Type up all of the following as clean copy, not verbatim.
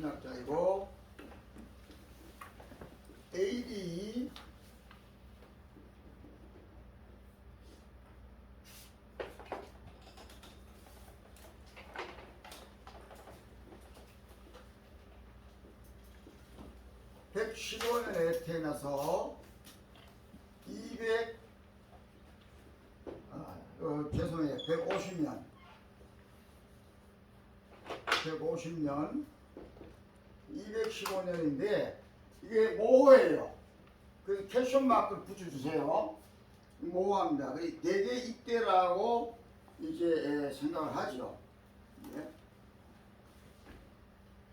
신학자이고 AD 115년에 태어나서 150년 215년인데 이게 모호해요. 그래서 캡션 마크를 붙여주세요. 모호합니다. 대개 이때라고 이제 생각을 하죠.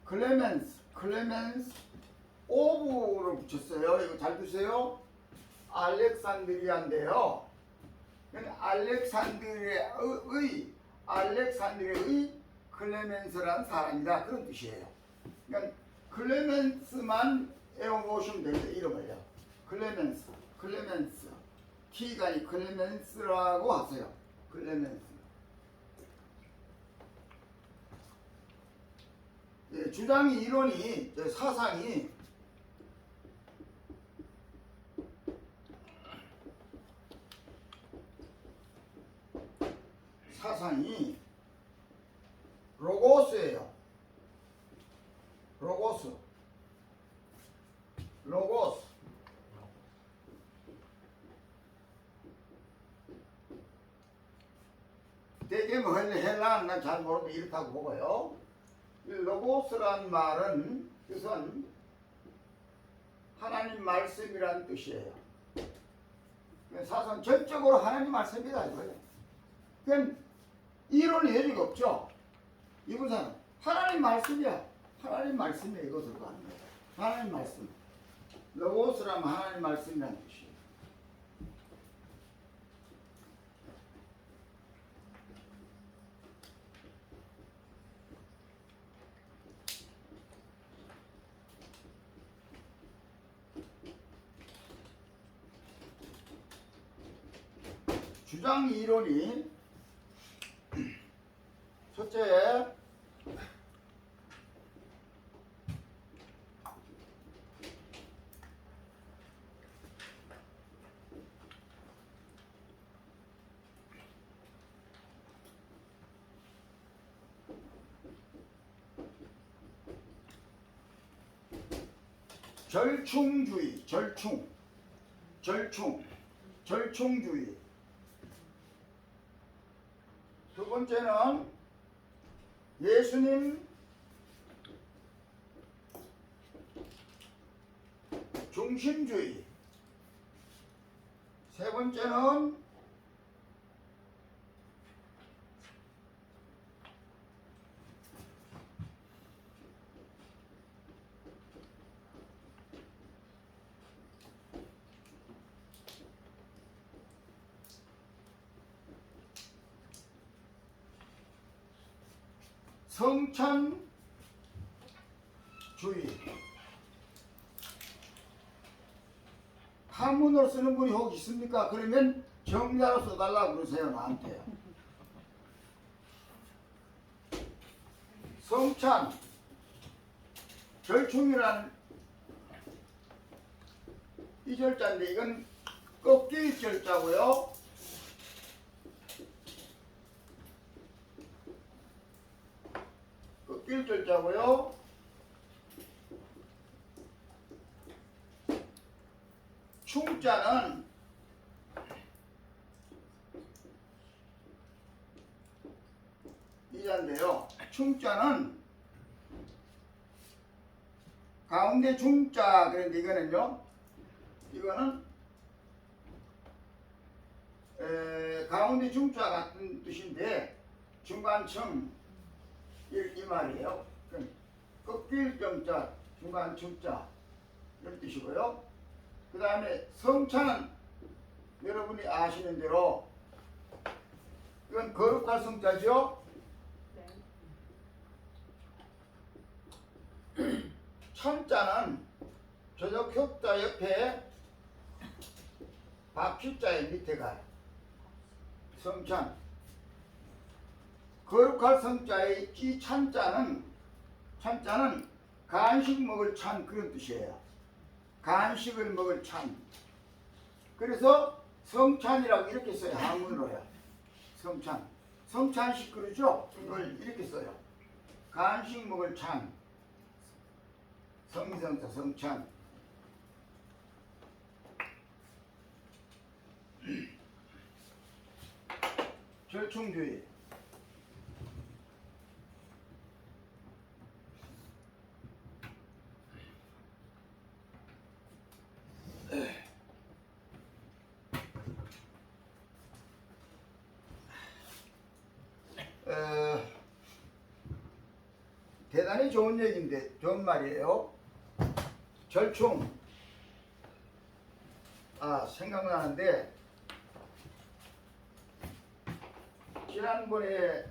클레멘스 오브를 붙였어요. 이거 잘 두세요. 알렉산드리아인데요. 알렉산드리아의 클레멘스라는 사람이다. 그런 뜻이에요. 그러니까 클레멘스만 외워보시면 됩니다. 이름을요. 클레멘스. T가 아니 클레멘스라고 하세요. 클레멘스. 예, 주장이 이론이 사상이 로고스예요. 로고스. 대개 뭐 헬라는 난 잘 모르는데 이렇다고 보고요. 로고스란 말은 우선 하나님 말씀이라는 뜻이에요. 사상 전적으로 하나님 말씀이다 이거예요. 그럼 이론이 여지가 없죠. 이분사는 하나님 말씀이야. 하나님 말씀이야. 이거 들어가는 거예요. 하나님 말씀. 로고스라면 하나님 말씀이라는 뜻이에요. 주장 이론이 첫째 절충주의. 두 번째는 예수님 중심주의. 세 번째는 성찬주의. 한문으로 쓰는 분이 혹 있습니까? 그러면 정자로 써달라고 그러세요. 나한테. 성찬 절충이라는 이 절자인데 이건 꺾일 절자고요. 절자고요. 충자는 이자인데요. 충자는 가운데 중자. 그런데 이거는요. 이거는 가운데 중자 같은 뜻인데 중간층 이 말이에요. 꺾일 정자, 중간 중자 이런 뜻이고요. 그 다음에 성찬은 여러분이 아시는 대로 이건 거룩할 성자죠. 찬자는 저쪽 혁자 옆에 박희자의 밑에 가요. 성찬. 거룩할 성자의 이 찬자는 간식 먹을 찬 그런 뜻이에요. 간식을 먹을 찬. 그래서 성찬이라고 이렇게 써요. 한문으로요. 성찬. 성찬식 그러죠? 이걸 이렇게 써요. 간식 먹을 찬. 성미성사 성찬. 절충주의. 대단히 좋은 얘기인데, 좋은 말이에요. 절충. 생각나는데, 지난번에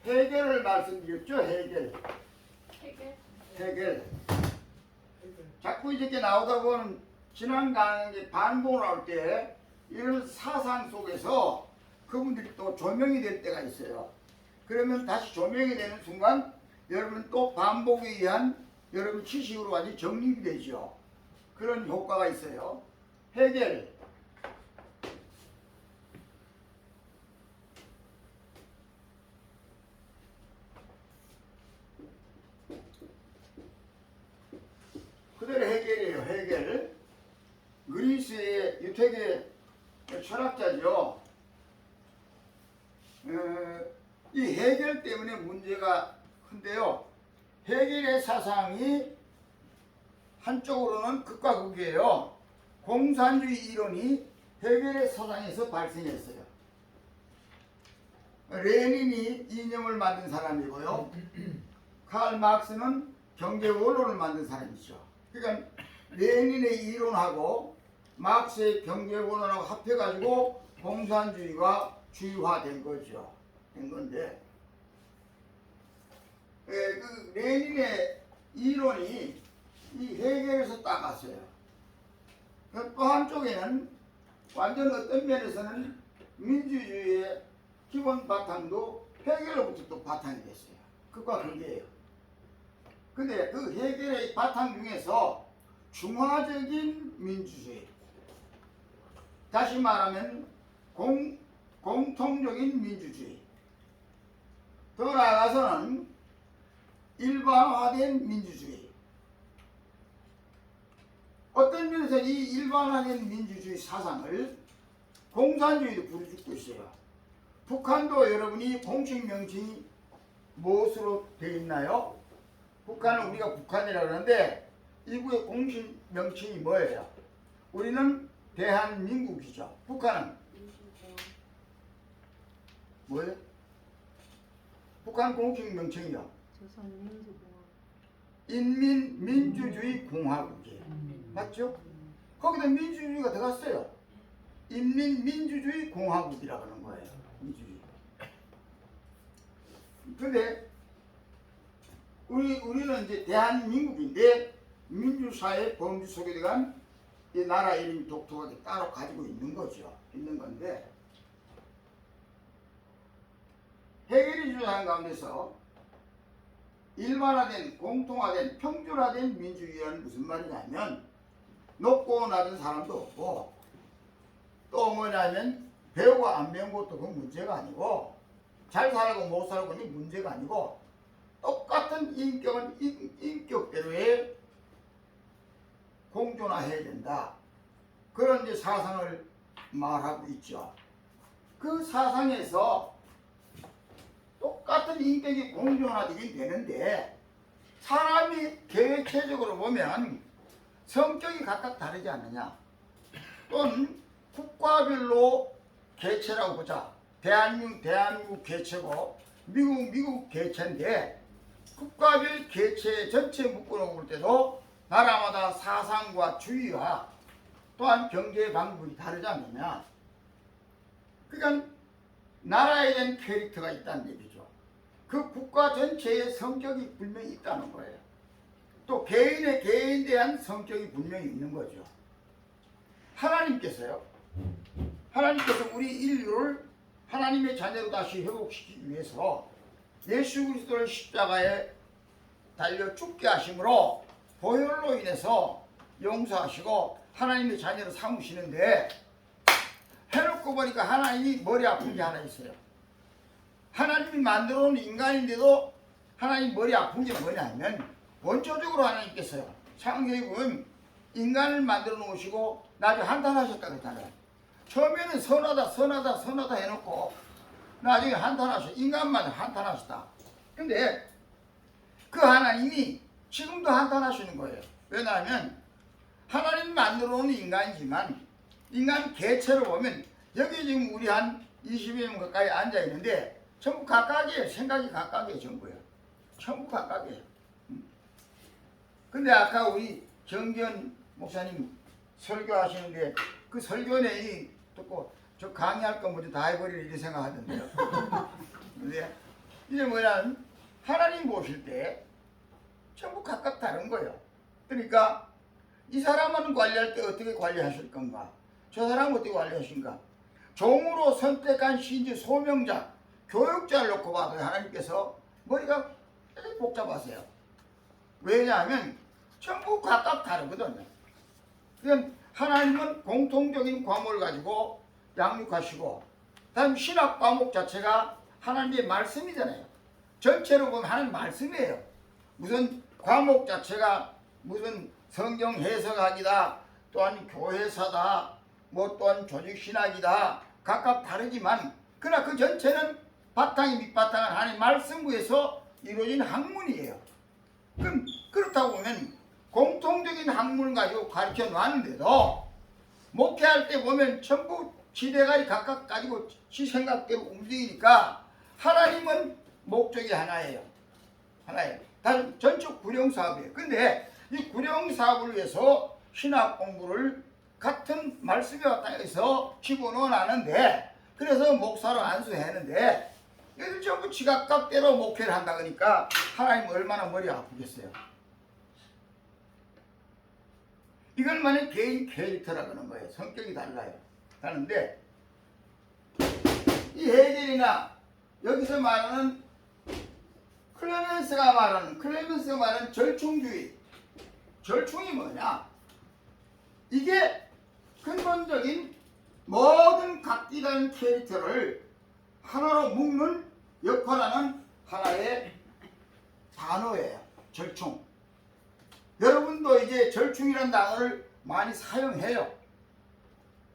해결을 말씀드렸죠? 해결. 자꾸 이렇게 나오다 보면 지난 강의 반복 나올 때 이런 사상 속에서 그분들이 또 조명이 될 때가 있어요. 그러면 다시 조명이 되는 순간 여러분 또 반복에 의한 여러분 지식으로 완전히 정립이 되죠. 그런 효과가 있어요. 해결. 그대로 해결이에요. 해결. 그리스의 유태계 철학자죠. 이 해결 때문에 문제가 큰데요. 해결의 사상이 한쪽으로는 극과 극이에요. 공산주의 이론이 해결의 사상에서 발생했어요. 레닌이 이념을 만든 사람이고요. 칼 마크스는 경제 원론을 만든 사람이죠. 그러니까 레닌의 이론하고 마크스의 경제 원론하고 합해가지고 공산주의가 주의화된 거죠. 된 건데, 그 레닌의 이론이 이 해결에서 따갔어요. 또 한쪽에는 완전 어떤 면에서는 민주주의의 기본 바탕도 해결로부터 또 바탕이 됐어요. 그과 극이에요. 근데 그 해결의 바탕 중에서 중화적인 민주주의, 다시 말하면 공통적인 민주주의, 더 나아가서는 일반화된 민주주의. 어떤 면에서 이 일반화된 민주주의 사상을 공산주의도 부르짖고 있어요. 북한도 여러분이 공식 명칭이 무엇으로 되어 있나요? 북한은 우리가 북한이라고 하는데 이구의 공식 명칭이 뭐예요? 우리는 대한민국이죠. 북한은 뭐예요? 북한 공식 명칭이요. 인민민주주의공화국이에요. 맞죠? 거기다 민주주의가 들어갔어요. 인민민주주의공화국이라고 하는 거예요. 민주주의. 근데 우리는 이제 대한민국인데 민주사회 범주 속에 들어간 이 나라 이름이 독특하게 따로 가지고 있는 거죠. 있는 건데, 해결이 주장한 가운데서 일반화된, 공통화된, 평준화된 민주주의는 무슨 말이냐면 높고 낮은 사람도 없고, 또 뭐냐면 배우고 안 배운 것도 그 문제가 아니고, 잘 살고 못 살고 그 문제가 아니고, 똑같은 인격은 인격대로의 공존화해야 된다. 그런 이제 사상을 말하고 있죠. 그 사상에서 똑같은 인격이 공존화되긴 되는데, 사람이 개체적으로 보면 성격이 각각 다르지 않느냐. 또는 국가별로 개체라고 보자. 대한민국 개체고 미국 개체인데, 국가별 개체 전체 묶어놓고 볼 때도 나라마다 사상과 주의와 또한 경제 방법이 다르지 않느냐. 그러니까 나라에 대한 캐릭터가 있다는 얘기죠. 그 국가 전체의 성격이 분명히 있다는 거예요. 또 개인에 대한 성격이 분명히 있는 거죠. 하나님께서 우리 인류를 하나님의 자녀로 다시 회복시키기 위해서 예수 그리스도를 십자가에 달려 죽게 하심으로 보혈로 인해서 용서하시고 하나님의 자녀로 삼으시는데, 해놓고 보니까 하나님이 머리 아픈 게 하나 있어요. 하나님이 만들어 놓은 인간인데도 하나님 머리 아픈 게 뭐냐면, 원초적으로 하나님께서요, 창세기 보면 인간을 만들어 놓으시고 나중에 한탄하셨다 그랬잖아요. 처음에는 선하다 해놓고 나중에 한탄하셨, 인간만 한탄하셨다. 근데 그 하나님이 지금도 한탄하시는 거예요. 왜냐하면 하나님 만들어 놓은 인간이지만 인간 개체로 보면 여기 지금 우리 한 20여 명 가까이 앉아 있는데 전부 각각이에요. 생각이 각각이에요. 전부요. 전부 각각이에요. 근데 아까 우리 정기현 목사님 설교하시는데 그 설교 내용이 듣고 저 강의할 거 먼저 다 해버리려 이렇게 생각하던데요. 근데 이제 뭐냐면 하나님 보실 때 전부 각각 다른 거예요. 그러니까 이 사람은 관리할 때 어떻게 관리하실 건가? 저 사람은 어떻게 관리하신가? 종으로 선택한 신지 소명자, 교육자를 놓고 봐도 하나님께서 머리가 되게 복잡하세요. 왜냐하면 전부 각각 다르거든요. 그럼 하나님은 공통적인 과목을 가지고 양육하시고, 다음 신학 과목 자체가 하나님의 말씀이잖아요. 전체로 보면 하나님 말씀이에요. 무슨 과목 자체가 무슨 성경 해석학이다, 또한 교회사다, 뭐 또한 조직신학이다, 각각 다르지만 그러나 그 전체는 바탕이 밑바탕은 하나님 말씀 위에서 이루어진 학문이에요. 그럼 그렇다고 보면 공통적인 학문을 가지고 가르쳐 놨는데도 목회할 때 보면 전부 지대가리 각각 가지고 지 생각대로 움직이니까 하나님은 목적이 하나예요. 하나예요. 다른 전적 구령사업이에요. 근데 이 구령사업을 위해서 신학 공부를 같은 말씀에 바탕에서 집어넣어 놨는데, 그래서 목사로 안수했는데 얘들 전부 지각각대로 목회를 한다 그러니까 하나님 얼마나 머리 아프겠어요. 이걸 만약 개인 캐릭터라 그러는 거예요. 성격이 달라요. 다른데 이 헤겔이나 여기서 말하는 클레멘스가 말하는 절충주의. 절충이 뭐냐? 이게 근본적인 모든 각기다른 캐릭터를 하나로 묶는 역할하는 하나의 단어예요. 절충. 여러분도 이제 절충이라는 단어를 많이 사용해요.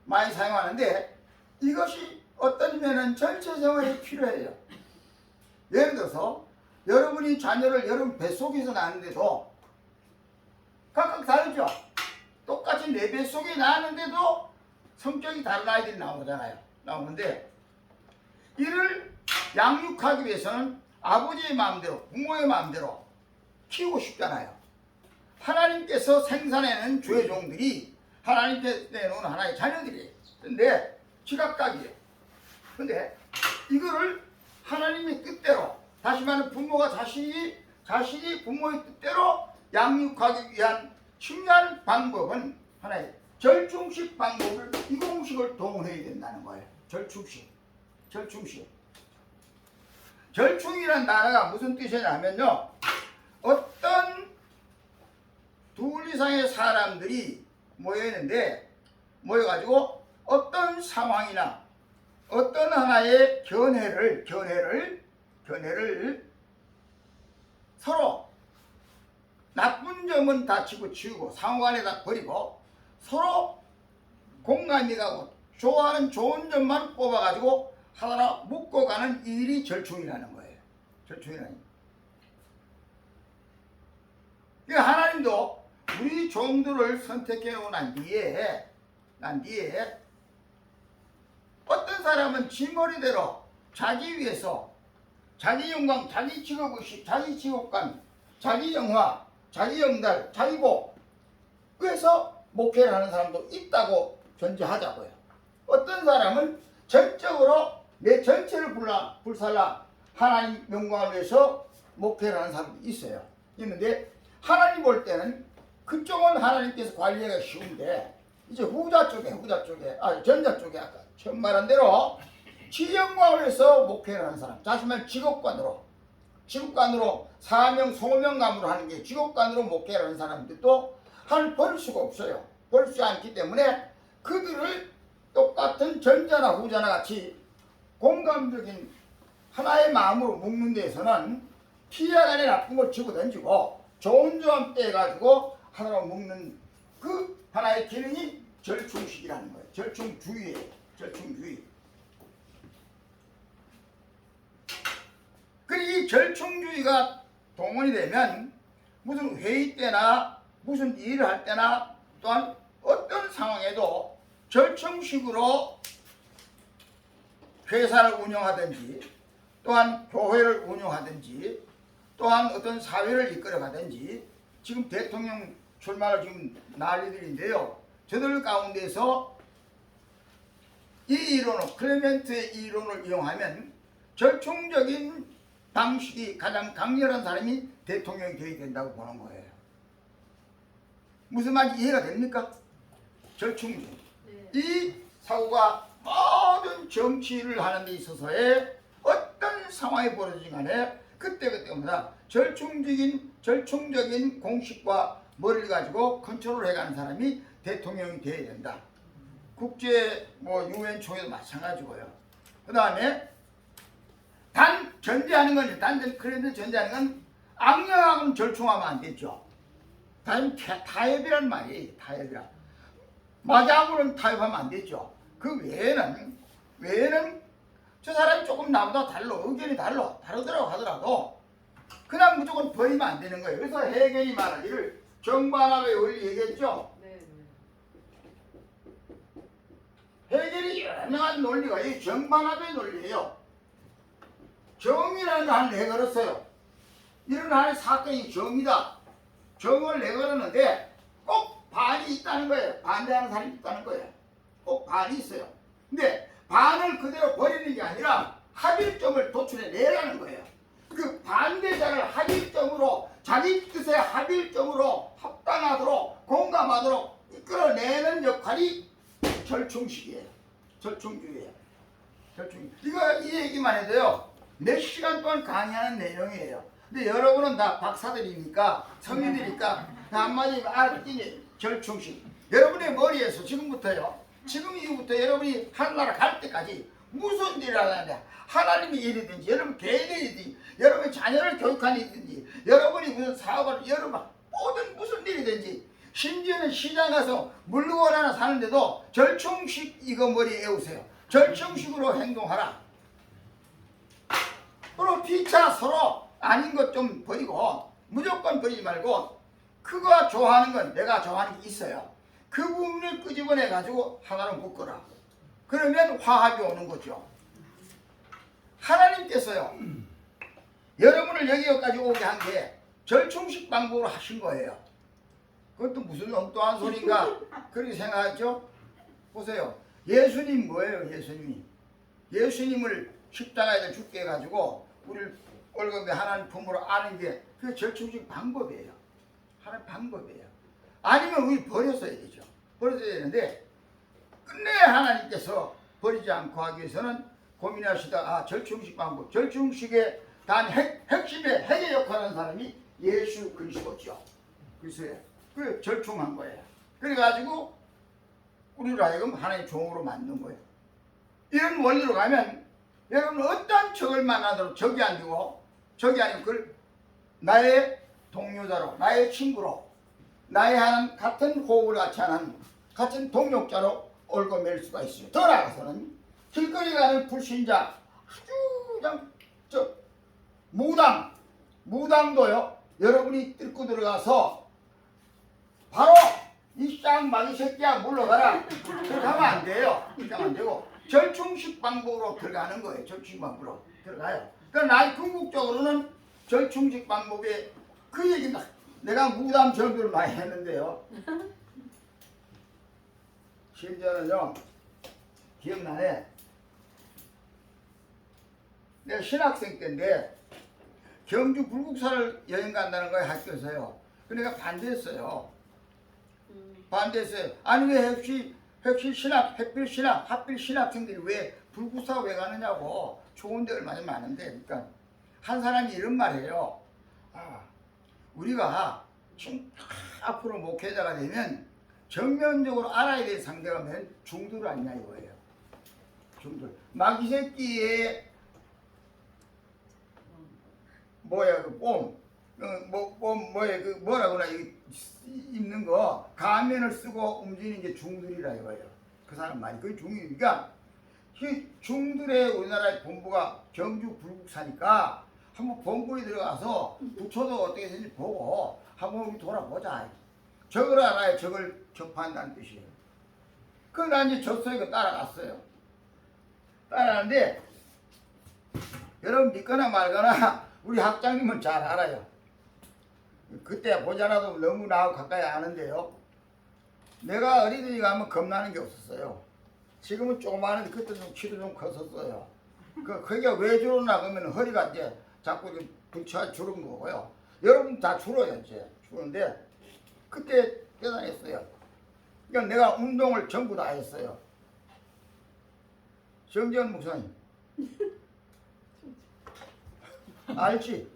많이 사용하는데 이것이 어떤 면은 전체 생활에 필요해요. 예를 들어서 여러분이 자녀를 여러분 뱃속에서 낳았는데도 각각 다르죠. 똑같이 내 뱃속에 낳았는데도 성격이 다른 아이들이 나오는데 이를 양육하기 위해서는 아버지의 마음대로, 부모의 마음대로 키우고 싶잖아요. 하나님께서 생산해낸 주의 종들이 하나님께서 내놓은 하나의 자녀들이에요. 근데 지각각이에요. 근데 이거를 하나님의 뜻대로, 다시 말하면 부모가 자식이 부모의 뜻대로 양육하기 위한 중요한 방법은 하나의 절충식 방법을, 이공식을 동원해야 된다는 거예요. 절충식. 절충이란 단어가 무슨 뜻이냐면요, 어떤 둘 이상의 사람들이 모여가지고 어떤 상황이나 어떤 하나의 견해를 서로 나쁜 점은 다 집어치우고 상호간에 다 버리고 서로 공감이 가고 좋아하는 좋은 점만 뽑아가지고 하나로 묶어가는 일이 절충이라는 거예요. 절충이라는. 그러니까 하나님도 우리 종들을 선택해 놓은 난 뒤에 어떤 사람은 지 머리대로 자기 위해서 자기 영광, 자기 직업의식, 자기 직업관, 자기 영화, 자기 영달, 자기 복, 그래서 목회를 하는 사람도 있다고 전제하자고요. 어떤 사람은 전적으로 내 전체를 불살라 하나님 영광을 위해서 목회를 하는 사람도 있어요. 있는데 하나님 볼 때는 그쪽은 하나님께서 관리하기가 쉬운데 이제 전자 쪽에 아까 처음 말한 대로 지 영광을 위해서 목회를 하는 사람, 자신만 직업관으로 지국간으로 사명 소명감으로 하는 게 지국간으로 목회하는 사람들도 할 버릴 수가 없어요. 버릴 수 않기 때문에 그들을 똑같은 전자나 후자나 같이 공감적인 하나의 마음으로 묶는 데에서는 피해간의 나쁜 걸 집어던지고 좋은 점 떼가지고 하나로 묶는 그 하나의 기능이 절충식이라는 거예요. 절충주의예요. 절충주의. 그리고 이 절충주의가 동원이 되면 무슨 회의 때나 무슨 일을 할 때나 또한 어떤 상황에도 절충식으로 회사를 운영하든지 또한 교회를 운영하든지 또한 어떤 사회를 이끌어가든지 지금 대통령 출마를 지금 난리들인데요. 저들 가운데서 이 이론을 클레멘트의 이 이론을 이용하면 절충적인 방식이 가장 강렬한 사람이 대통령이 되어야 된다고 보는 거예요. 무슨 말인지 이해가 됩니까? 절충적. 이 사고가 모든 정치를 하는 데 있어서의 어떤 상황이 벌어지든 간에 그때마다 절충적인 공식과 머리를 가지고 컨트롤 해가는 사람이 대통령이 되어야 된다. 국제 유엔 총회도 마찬가지고요. 그 다음에 단 전제하는 건 그런데 전제하는 건 악령하고는 절충하면 안 되죠. 타협이란 말이 타협이라. 마귀하고는 타협하면 안 되죠. 그 외에는 저 사람이 조금 나보다 의견이 다르더라고 하더라도 그냥 무조건 버리면 안 되는 거예요. 그래서 해겔이 말하기를 정반합의 원리 얘기했죠. 해겔이 유명한 논리가 이 정반합의 논리예요. 정이라는 거 하나 내걸었어요. 이런 하나의 사건이 정이다. 정을 내걸었는데 꼭 반이 있다는 거예요. 반대하는 사람이 있다는 거예요. 꼭 반이 있어요. 근데 반을 그대로 버리는 게 아니라 합일점을 도출해 내라는 거예요. 그 반대자를 합일점으로 자기 뜻의 합일점으로 합당하도록 공감하도록 이끌어내는 역할이 절충식이에요. 절충주의예요. 이 얘기만 해도요. 몇 시간 동안 강의하는 내용이에요. 근데 여러분은 다 박사들이니까 성인들이니까 한마디 알았더니 절충식. 여러분의 머리에서 지금 이후부터 여러분이 하늘나라 갈 때까지 무슨 일을 하는데 하나님의 일이든지 여러분 개인의 일이든지 여러분 자녀를 교육하는 일이든지 여러분이 무슨 사업을 여러분 모든 무슨 일이든지 심지어는 시장 가서 물건 하나 사는데도 절충식 이거 머리에 외우세요. 절충식으로 행동하라. 그리고 피차 서로 아닌 것 좀 버리고 무조건 버리지 말고 그가 좋아하는 건 내가 좋아하는 게 있어요. 그 부분을 끄집어내 가지고 하나로 묶어라. 그러면 화합이 오는 거죠. 하나님께서요 여러분을 여기까지 오게 한 게 절충식 방법으로 하신 거예요. 그것도 무슨 엉뚱한 소리인가 그렇게 생각하죠. 보세요. 예수님 뭐예요? 예수님을 십자가에다 죽게 해가지고 우리를 월급에 하나님 품으로 아는 게 그게 절충식 방법이에요. 하나님 방법이에요. 아니면 우리 버렸어야 되죠. 버렸어야 되는데 끝내 하나님께서 버리지 않고 하기 위해서는 고민하시다 절충식 방법. 절충식의 단 핵심의 핵의 역할을 하는 사람이 예수 그리스도죠. 그리스도예요. 그 절충한 거예요. 그래가지고 우리를 하여금 하나의 종으로 만든 거예요. 이런 원리로 가면 여러분 어떤 적을 만나도 적이 아니고 그걸 나의 동료자로 나의 친구로 나의 하는 같은 호흡을 같이 하는 같은 동력자로 얽어맬 수가 있어요. 더 나아가서는 길거리 가는 불신자 아주 그냥 무당도요 여러분이 뚫고 들어가서 바로 이 쌍마귀 새끼야 물러가라 그렇게 하면 안 돼요. 그렇게 하면 안 되고 절충식 방법으로 들어가는 거예요. 절충식 방법으로 들어가요. 그러니까 난 궁극적으로는 절충식 방법에 그 얘기다. 내가 무당 전도를 많이 했는데요. 심지어는요 기억나네. 내가 신학생 때인데 경주 불국사를 여행 간다는 거예요. 학교에서요. 그러니까 반대했어요. 아니 왜 핵실 신학, 햇빛 신학, 핫빛 신학생들이 왜 불국사 왜 가느냐고. 좋은 데 얼마나 많은데. 그러니까 한 사람이 이런 말해요. 우리가 앞으로 목회자가 되면 정면적으로 알아야 될 상대가 맨 중들 아니냐 이거예요. 중들. 마귀 새끼의 뭐야 그 뽐, 뭐야 그 뭐라고나 입는 거 가면을 쓰고 움직이는 게 중들이라 이거예요. 그 사람 말이 그게 중이니까 중들의 우리나라의 본부가 경주 불국사니까 한번 본부에 들어가서 부처도 어떻게 되는지 보고 한번 우리 돌아보자. 저걸 알아야 저걸 접한다는 뜻이에요. 그래서 난 이제 졌어요. 따라갔어요. 따라가는데 여러분 믿거나 말거나 우리 학장님은 잘 알아요. 그때 보잖아도 너무 나하고 가까이 아는데요. 내가 어린이집 가면 겁나는 게 없었어요. 지금은 조그마한데 그때 좀 키도 좀 컸었어요. 그게 왜 줄었나 그러면 허리가 이제 자꾸 불쳐 줄은 거고요. 여러분 다 줄어요 이제 줄었는데 그때 대단했어요. 그러니까 내가 운동을 전부 다 했어요. 정재현 목사님 알지?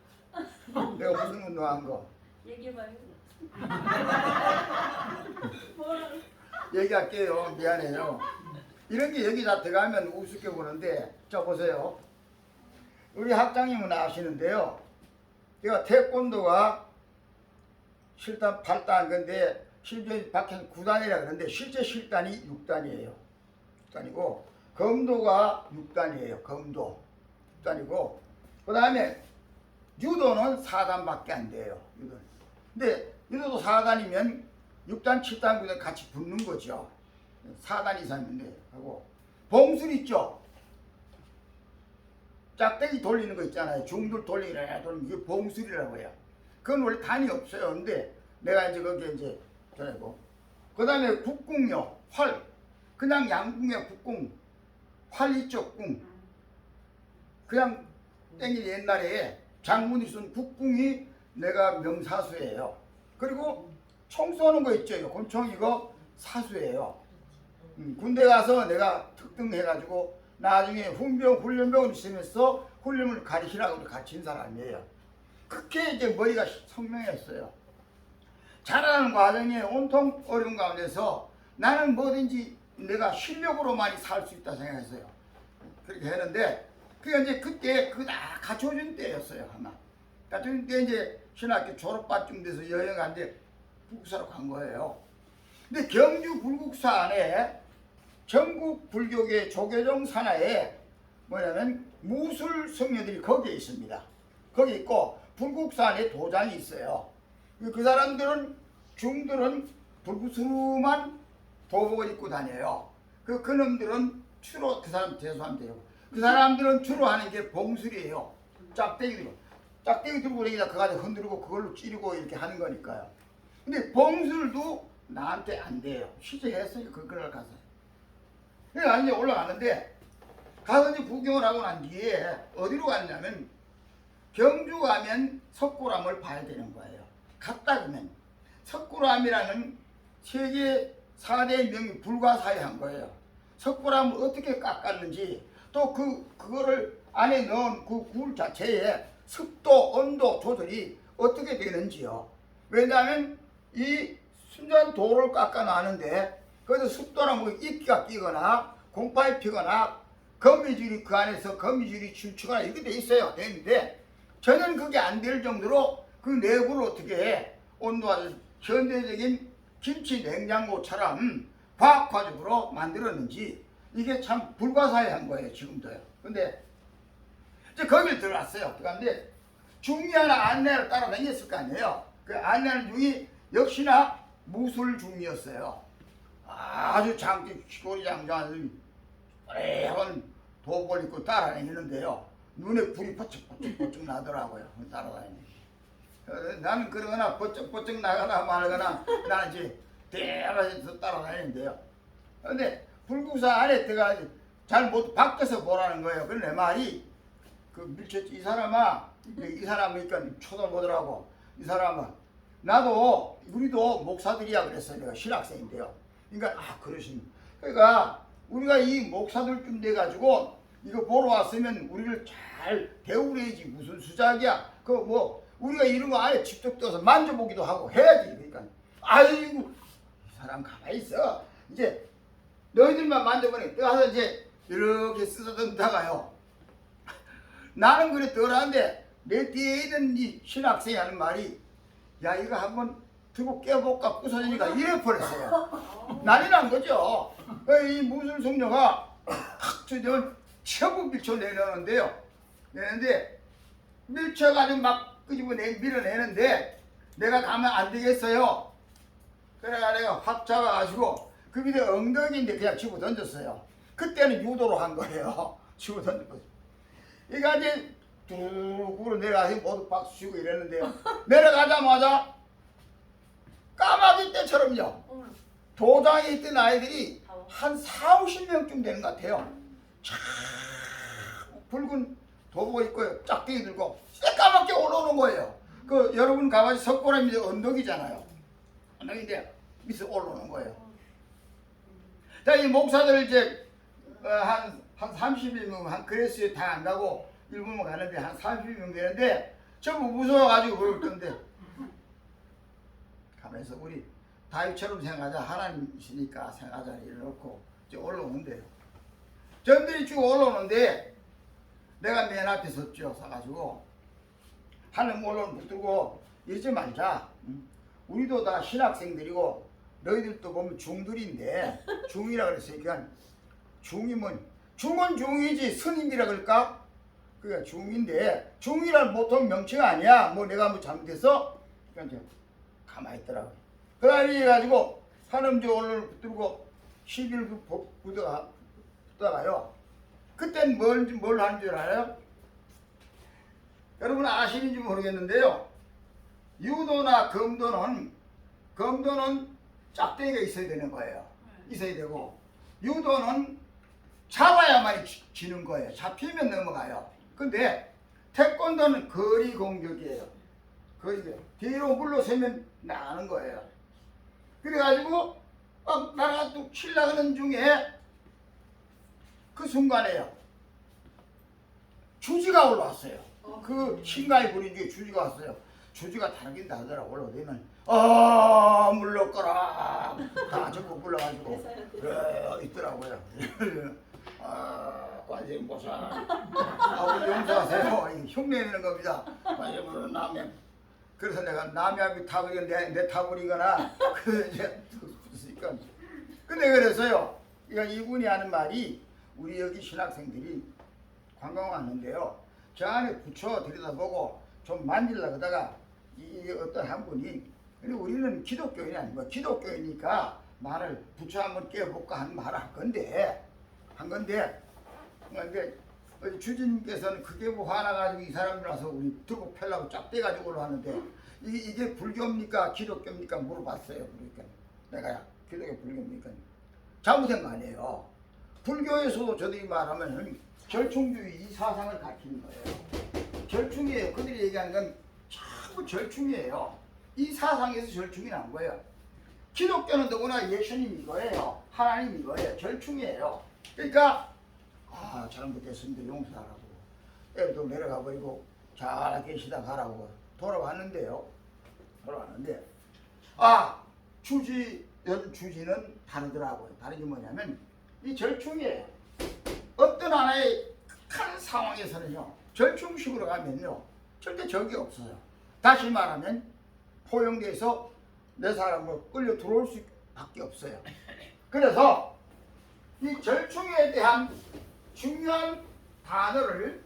내가 무슨 운동한 거? 얘기해봐요. 얘기할게요. 미안해요. 이런 게 여기 다 들어가면 우습게 보는데 자 보세요. 우리 학장님은 아시는데요. 제가 태권도가 7단 8단 근데 실제 밖에는 9단이라 그러는데 실제 실단이 6단이에요. 6단이고 검도가 6단이에요. 검도 6단이고 그 다음에 유도는 4단밖에 안 돼요. 유도는. 근데 유도도 4단이면 6단, 7단, 9단 같이 붙는 거죠. 4단 이상인데 하고 봉술 있죠. 짝대기 돌리는 거 있잖아요. 중들 돌리기라 돌리는 게 봉술이라고 해요. 그건 원래 단이 없어요. 근데 내가 이제 거기에 이제 전하고 그 다음에 국궁요. 활. 그냥 양궁의 국궁. 활 있죠. 궁. 그냥 땡이 옛날에 장군이 쓴 국궁이 내가 명사수예요. 그리고 총 쏘는 거 있죠. 권총 이거 사수예요. 군대 가서 내가 특등해가지고 나중에 훈련병을 있으면서 훈련을 가르치라고 가르친 사람이에요. 그렇게 이제 머리가 선명했어요. 자라는 과정에 온통 어려운 가운데서 나는 뭐든지 내가 실력으로만이 살 수 있다 생각했어요. 그렇게 했는데 그게 이제 그때 그거 다 갖춰준 때였어요. 하나. 갖춰준 때 이제 신학교 졸업반쯤 돼서 여행 갔는데 불국사로 간 거예요. 근데 경주 불국사 안에 전국 불교계 조계종 산하에 뭐냐면 무술 성녀들이 거기에 있습니다. 거기 있고 불국사 안에 도장이 있어요. 그 사람들은 중들은 불구스름한 도복을 입고 다녀요. 그 놈들은 주로 그 사람 죄송하면 돼요. 그 사람들은 주로 하는 게 봉술이에요. 짝대기 들고 짝대기 들고 다니다 그거 가지고 흔들고 그걸로 찌르고 이렇게 하는 거니까요. 근데 봉술도 나한테 안 돼요. 시작했어요. 그걸 가서. 그래서 이제 올라갔는데 가서 이제 구경을 하고 난 뒤에 어디로 갔냐면 경주 가면 석굴암을 봐야 되는 거예요. 갔다 그러면 석굴암이라는 세계 4대 명이 불가사의한 거예요. 석굴암을 어떻게 깎았는지 또 그거를 안에 넣은 그 굴 자체에 습도, 온도 조절이 어떻게 되는지요. 왜냐하면 이 순전 돌을 깎아놨는데 거기서 습도나 뭐 입기가 끼거나 공파에 피거나 거미줄이 그 안에서 거미줄이 춤추거나 이렇게 돼 있어요. 되는데 전혀 그게 안 될 정도로 그 내부를 어떻게 온도가 현대적인 김치 냉장고처럼 과학화적으로 만들었는지 이게 참 불가사의한 거예요. 지금도요. 근데 이제 거기를 들어갔어요. 들어갔는데 중이 하나 안내를 따라다녔을 거 아니에요. 그 안내하는 중이 역시나 무술중이었어요. 아주 장기 시골이 장장한 오래한 도복을 입고 따라다니는데요. 눈에 불이 번쩍번쩍 나더라고요. 따라다니는. 나는 그러거나 번쩍번쩍 나거나 말거나 나는 이제 대낮에서 따라다니는데요. 그런데 불국사 안에 들어가서 잘 못 밖에서 보라는 거예요. 그래 내 말이 그 밀쳤지. 이 사람아, 이 사람이니까 쳐다보더라고. 이 사람아, 나도 우리도 목사들이야 그랬어요. 내가 신학생인데요. 그러니까 그러신. 그러니까 우리가 이 목사들쯤 돼 가지고 이거 보러 왔으면 우리를 잘 대우해야지. 무슨 수작이야. 그 뭐 우리가 이런 거 아예 직접 떠서 만져보기도 하고 해야지. 그러니까 아이고 이 사람 가만히 있어. 이제 너희들만 만져보니 떠서 이제 이렇게 쓰다듬다가요. 나는 그래 덜한데 내 뒤에 있는 이 신학생이 하는 말이 야 이거 한번 들고 깨볼까 부서지니까 이래 버렸어요. 난리 난 거죠. 이 무술성녀가 탁 저저 처분 밀쳐 내려는데요. 내는데 밀쳐가지고 막 끄집어내 밀어내는데 내가 가면 안 되겠어요. 그래가 내가 확 잡아가지고 그 밑에 엉덩이인데 그냥 집어 던졌어요. 그때는 유도로 한 거예요. 집어 던졌거든요. 그러니까 이제 뚝으로 내려가서 모두 박수 치고 이랬는데요. 내려가자마자 까마귀 때처럼요. 도장에 있던 아이들이 한 4, 50명쯤 되는 것 같아요. 쫙 붉은 도복 입고 짝대기 들고 새까맣게 올라오는 거예요. 그 여러분 가봐서 석고라미 언덕이잖아요. 언덕인데 밑에 올라오는 거예요. 자, 이 목사들 이제 한 30명 한 그레스에 다 안 가고 일본만 가는데 한 30명 되는데 전부 무서워가지고 그럴 건데 가면서 우리 다윗처럼 생각하자. 하나님이시니까 생각하자 이래놓고 이제 올라오는데요. 전들이 쭉 올라오는데 내가 맨 앞에 섰죠. 서가지고 하늘 올라오는 붙들고 이러지 말자. 우리도 다 신학생들이고 너희들도 보면 중들인데 중이라 그랬어요. 그러니까 중이면 중은 중이지 스님이라 그럴까? 그러니까 중인데 중이란 보통 명칭 아니야. 뭐 내가 뭐 잘못해서 그러니까 가만히 있더라고요. 그래가지고 하늘지 오늘 붙들고 11부 붙다가요. 그땐 뭘 하는 줄 알아요? 여러분 아시는지 모르겠는데요. 유도나 검도는 짝대기가 있어야 되는 거예요. 있어야 되고 유도는 잡아야만 지는 거예요. 잡히면 넘어가요. 근데 태권도는 거리 공격이에요. 거리가 뒤로 물러서면 나가는 거예요. 그래가지고 막 나가 뚝 치려가는 중에 그 순간에요. 주지가 올라왔어요. 그 신가의 부린 중에 주지가 왔어요. 주지가 다르긴 다르더라고. 올라오면 물러거라 다 전부 불러가지고 있더라고요. 관세음보살 아버지 용서하세요. 흉내내는 겁니다. 관세음보살 남양. 그래서 내가 남의 앞에 타버리건 내 타버리거나 그래서 이제 붙었으니까. 근데 그래서요. 그러니까 이분이 하는 말이 우리 여기 신학생들이 관광 왔는데요. 저 안에 붙여 들여다보고 좀 만질라 그러다가 이 어떤 한 분이 근데 우리는 기독교인이 아니고 기독교이니까 말을 붙여 한번 깨볼까 하는 말을 한 건데 주진님께서는 그게 뭐 화나가지고 이 사람들 와서 우리 들고 펴려고 짭대가지고 올라왔는데 이게 불교입니까 기독교입니까 물어봤어요. 그러니까 내가 기독교 불교입니까 잘못한 거 아니에요. 불교에서도 저들이 말하면 절충주의 이 사상을 가르치는 거예요. 절충이에요. 그들이 얘기하는 건 전부 절충이에요. 이 사상에서 절충이 난 거예요. 기독교는 더구나 예수님 이거예요. 하나님 이거예요. 절충이에요. 그러니까 잘못했습니다. 용서하라고. 애도 내려가 버리고 잘 계시다 가라고 돌아왔는데요. 주지는 다르더라고요. 다른 게 뭐냐면 이 절충이에요. 어떤 하나의 큰 상황에서는요. 절충식으로 가면요. 절대 적이 없어요. 다시 말하면 포용돼서 내 사람으로 끌려 들어올 수밖에 없어요. 그래서 이 절충에 대한 중요한 단어를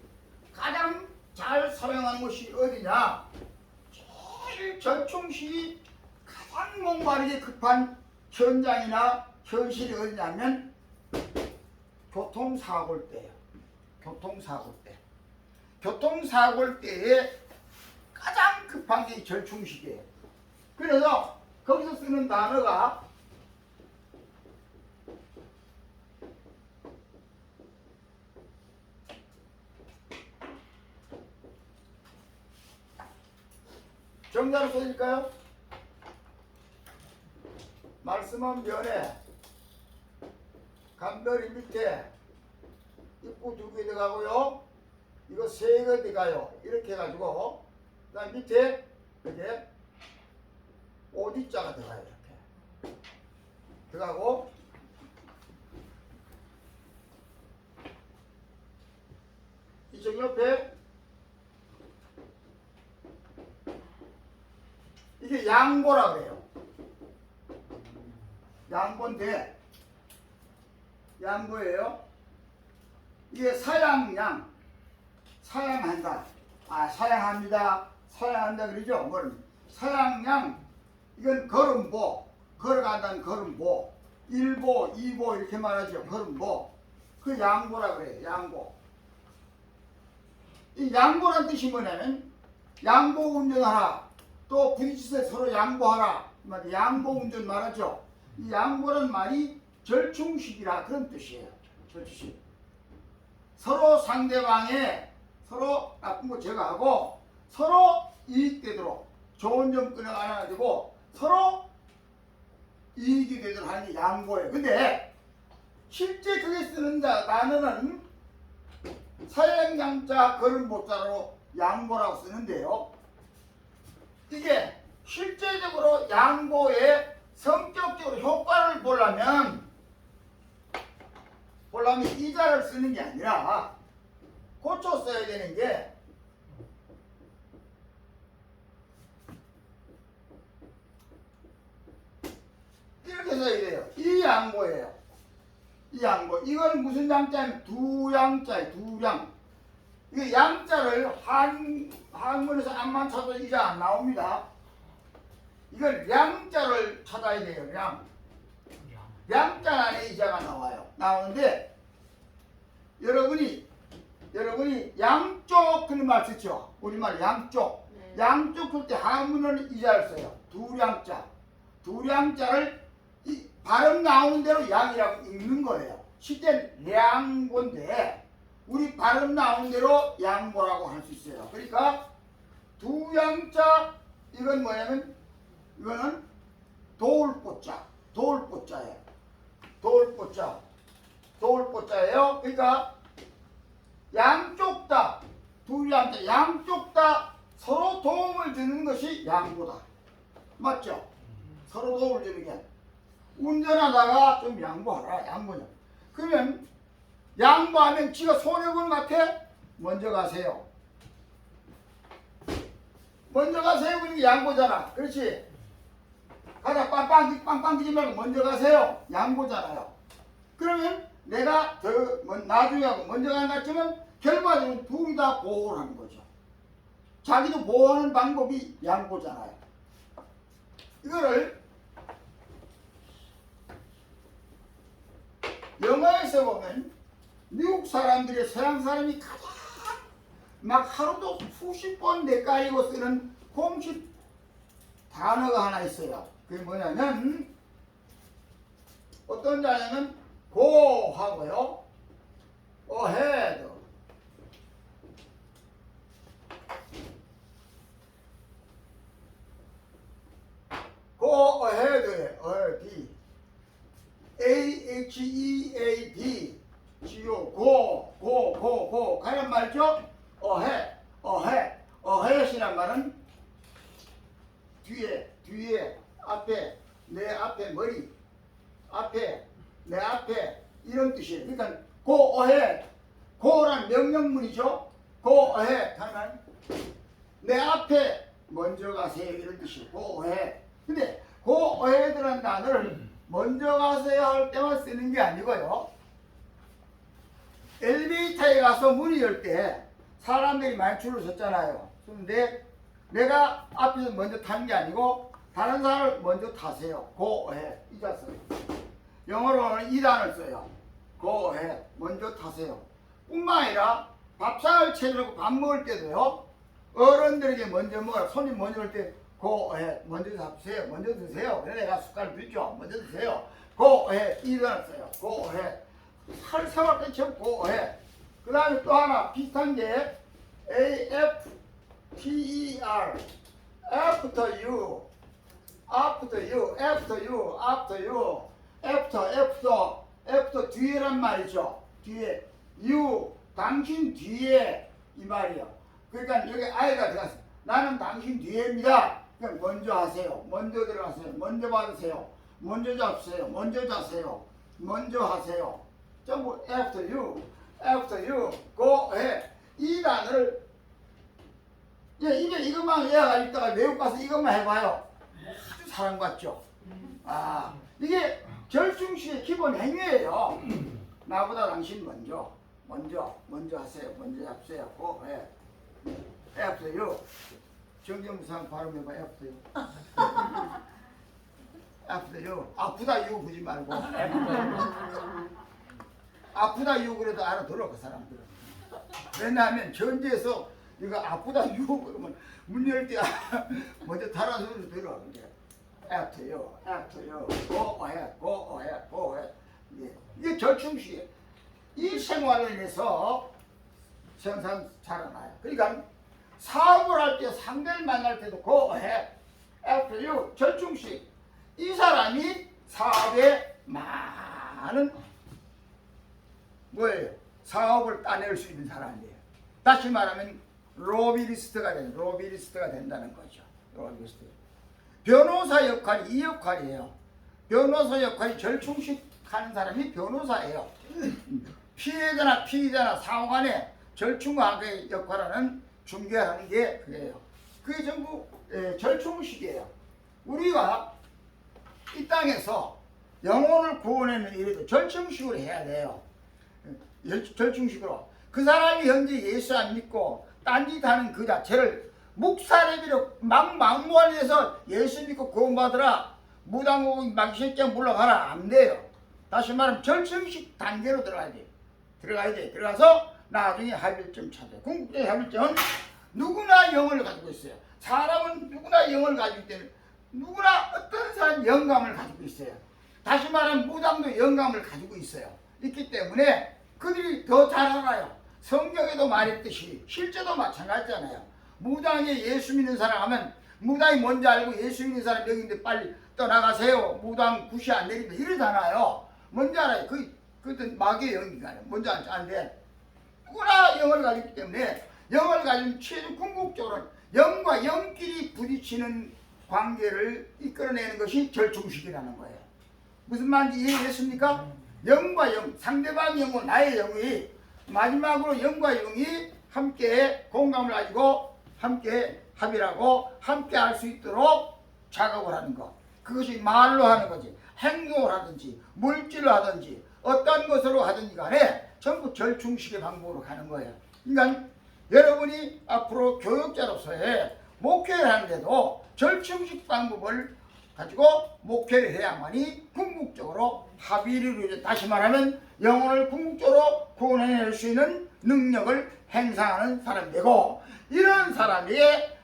가장 잘 사용하는 것이 어디냐? 제일 절충식이 가장 목마르게 급한 현장이나 현실이 어디냐면 교통사고일 때예요. 교통사고일 때에 가장 급한 게 절충식이에요. 그래서 거기서 쓰는 단어가 정답을 써드릴까요? 말씀은 면에 간별이 밑에 구 2개 들어가고요. 이거 3개 들어가요. 이렇게 해가지고 그 다음 밑에 이렇게 오디자가 들어가요. 이렇게 들어가고 이쪽 옆에 이게 양보라 그래요. 양보인데 양보예요. 이게 사양양 사양한다. 사양합니다. 사양한다 그러죠. 뭐는 사양양 이건 걸음보 걸어간다는 걸음보 1보 2보 이렇게 말하죠. 걸음보 그 양보라 그래요. 양보. 이 양보란 뜻이 뭐냐면 양보 운전하라. 또 부딪힐 때 서로 양보하라. 양보 운전 말하죠. 이 양보란 말이 절충식이라 그런 뜻이에요. 절충식. 서로 상대방의 서로 나쁜 거 제거하고 서로 이익되도록 좋은 점 끊어가지고 서로 이익이 되도록 하는 게 양보예요. 근데 실제 그게 쓰는 단어는 사양양자 걸음보자로 양보라고 쓰는데요. 이게 실제적으로 양보의 성격적으로 효과를 보려면 이 자를 쓰는 게 아니라 고쳐 써야 되는 게 이렇게 써야 돼요. 이 양보예요. 이 양보. 이건 무슨 양자냐면 두양자예요. 두양. 이 양자를 한문에서 암만 찾아도 이자 안 나옵니다. 이걸 량자를 찾아야 돼요. 량자 안에 이자가 나와요. 나오는데 여러분이 양쪽 그런 말 쓰죠. 우리말 양쪽. 네. 양쪽 쓸 때 한문은 이자를 써요. 두량자. 두량자를 발음 나오는 대로 양이라고 읽는 거예요. 실제 양보인데 우리 발음 나오는 대로 양보라고 할 수 있어요. 그러니까 두양자 이건 뭐냐면 이거는 도울보자. 도울보자예요. 도울보자. 도울보자예요. 그러니까 양쪽 다 두양자 양쪽 다 서로 도움을 주는 것이 양보다. 맞죠? 서로 도움을 주는 게 운전하다가 좀 양보하라. 양보냐. 그러면 양보하면 지가 손해보는 것 같아? 먼저 가세요. 먼저 가세요. 그게 양보잖아. 그렇지? 가다 빵빵 뛰지 말고 먼저 가세요. 양보잖아요. 그러면 내가 나중에 하고 먼저 가는 것 같지만 결과적으로 둘이 다 보호를 하는 거죠. 자기도 보호하는 방법이 양보잖아요. 이거를 영화에서 보면 미국 사람들이 서양 사람이 가장 막 하루도 수십 번 내까이고 쓰는 공식 단어가 하나 있어요. 그게 뭐냐면 어떤 자냐면 go 하고요, ahead, go ahead, ahead, go 가란 말이죠. ahead이란 말은 뒤에, 앞에, 내 앞에 머리, 내 앞에 이런 뜻이에요. 그러니까 go ahead, go란 명령문이죠. go ahead 하면 내 앞에 먼저 가세요 이런 뜻이에요. go ahead. 근데 go ahead라는 단어를 먼저 가세요 할 때만 쓰는 게 아니고요. 엘리베이터에 가서 문이 열 때 사람들이 많이 줄을 섰잖아요. 그런데 내가 앞에서 먼저 타는 게 아니고 다른 사람을 먼저 타세요. go ahead. 이 자 써요. 영어로는 이 단어를 써요. go ahead. 먼저 타세요. 뿐만 아니라 밥상을 차리려고 밥 먹을 때도요. 어른들에게 먼저 먹어라. 손님 먼저 올 때 go ahead. 먼저 잡으세요. 먼저 드세요. 그래 내가 숟가락 들죠. 먼저 드세요. go ahead. 이 단어를 써요. go ahead. 살살할 때 처음 go ahead. 그 다음에 또 하나 비슷한 게 after after you, after 뒤에란 말이죠. 뒤에 you 당신 뒤에 이 말이야. 그러니까 여기 아이가 들어갔어. 나는 당신 뒤에입니다. 그냥 먼저 하세요. 먼저 들어가세요. 먼저 받으세요. 먼저 잡으세요. 먼저 자세요. 먼저 하세요. 전부 after you, after you, go ahead. 이 단어를 이것만 얘가 읽다가 외국 가서 이것만 해봐요. 아주 사랑받죠. 아, 이게 절충시의 기본 행위예요. 나보다 당신 먼저 하세요. 먼저 잡으세요. go ahead. after you. 정경무상 발음해봐. after you. after you. 아프다 you 보지 말고. 아프다 you 그래도 알아들어 그 사람들은. 왜냐하면 전제에서 이거 아프다 you 그러면 문 열 때 먼저 달아서 들어. after you, after you, go ahead, go ahead, go ahead. 이게 절충시에 이 생활을 위해서 생산 자라나요. 그러니까 사업을 할 때 상대를 만날 때도 go ahead, after you, 절충시. 이 사람이 사업에 많은 뭐예요? 사업을 따낼 수 있는 사람이에요. 다시 말하면 로비리스트가 된다는 거죠. 로비리스트. 변호사 역할이 이 역할이에요. 변호사 역할이 절충식하는 사람이 변호사예요. 피해자나 사후간에 절충하게 역할하는 중개하는 게 그래요. 그게 전부 절충식이에요. 우리가 이 땅에서 영혼을 구원하는 일에도 절충식으로 해야 돼요. 절충식으로. 그 사람이 현재 예수 안 믿고 딴짓하는 그 자체를 묵사례비로 막무가내서 예수 믿고 구원받으라. 무당하고 막새끼야 물러가라. 안 돼요. 다시 말하면 절충식 단계로 들어가야 돼. 들어가서 나중에 합일점 찾아요. 궁극적인 합일점은 누구나 영을 가지고 있어요. 사람은 누구나 영을 가지고 있기 때문에 누구나 어떤 사람 영감을 가지고 있어요. 다시 말하면 무당도 영감을 가지고 있어요. 있기 때문에 그들이 더 잘 알아요. 성경에도 말했듯이 실제도 마찬가지잖아요. 무당에 예수 믿는 사람 하면 무당이 뭔지 알고 예수 믿는 사람 여기인데 빨리 떠나가세요. 무당 굿이 안 내린다 이러잖아요. 뭔지 알아요. 그것은 마귀의 영이니까 뭔지 안 돼. 누구나 영을 가지기 때문에 영을 가진 최종 궁극적으로는 영과 영끼리 부딪히는 관계를 이끌어내는 것이 절충식이라는 거예요. 무슨 말인지 이해했습니까? 영과 영, 상대방 영과 나의 영이 마지막으로 영과 영이 함께 공감을 가지고 함께 합의하고 함께 할 수 있도록 작업을 하는 것. 그것이 말로 하는 거지. 행동을 하든지 물질을 하든지 어떤 것으로 하든지 간에 전부 절충식의 방법으로 가는 거예요. 그러니까 여러분이 앞으로 교육자로서의 목회를 하는데도 절충식 방법을 가지고 목회를 해야만이 궁극적으로 합의를 이루어져. 다시 말하면 영혼을 궁극적으로 구원해낼 수 있는 능력을 행사하는 사람이 되고, 이런 사람이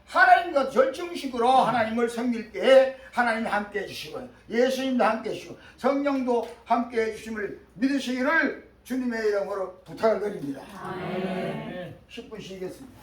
하나님과 절충식으로 하나님을 섬길 때에 하나님이 함께 해주시고 예수님도 함께 해주시고 성령도 함께 해주심을 믿으시기를 주님의 이름으로 부탁을 드립니다. 10분 쉬겠습니다.